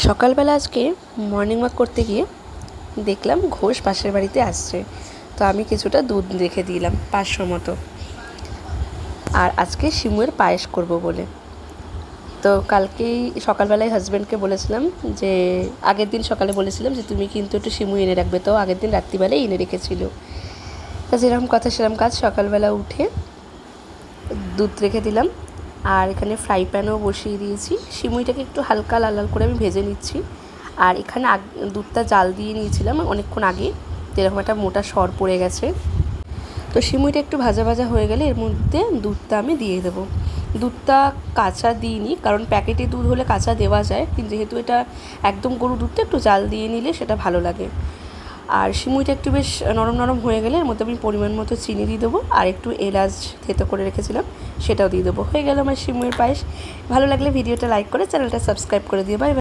সকালবেলা আজকে morning walk করতে গিয়ে দেখলাম ঘোষ পাশের বাড়িতে আসছে, তো আমি কিছুটা দুধ রেখে দিলাম 500 মতো। আর আজকে শিমুয়ের পায়েস করব বলে, তো কালকেই সকালবেলায় হাজব্যান্ডকে বলেছিলাম যে আগের দিন সকালে বলেছিলাম যে তুমি কিন্তু একটু শিমু এনে রাখবে, তো আগের দিন রাত্রিবেলায় এনে রেখেছিল। তা যেরকম কথা সেরকম কাজ, সকালবেলা উঠে দুধ রেখে দিলাম। আর এখানে ফ্রাই প্যানও বসিয়ে দিয়েছি, সিমুইটাকে একটু হালকা লাল লাল করে আমি ভেজে নিচ্ছি। আর এখানে দুধটা জাল দিয়ে নিয়েছিলাম অনেকক্ষণ আগে, যেরকম একটা মোটা সর পড়ে গেছে। তো সিমুইটা একটু ভাজা ভাজা হয়ে গেলে এর মধ্যে দুধটা আমি দিয়ে দেবো। দুধটা কাঁচা দিইনি, কারণ প্যাকেটে দুধ হলে কাঁচা দেওয়া যায়, কিন্তু যেহেতু এটা একদম গরুর দুধটা একটু জাল দিয়ে নিলে সেটা ভালো লাগে। আর সিমুইটা একটু বেশ নরম নরম হয়ে গেলে এর মধ্যে আমি পরিমাণ মতো চিনি দিয়ে দেবো, আর একটু এলাচ থেতো করে রেখেছিলাম সেটাও দিয়ে দেবো। হয়ে গেল আমার সিমুইয়ের পায়েস। ভালো লাগলে ভিডিওটা লাইক করে চ্যানেলটা সাবস্ক্রাইব করে দিও। Bye bye.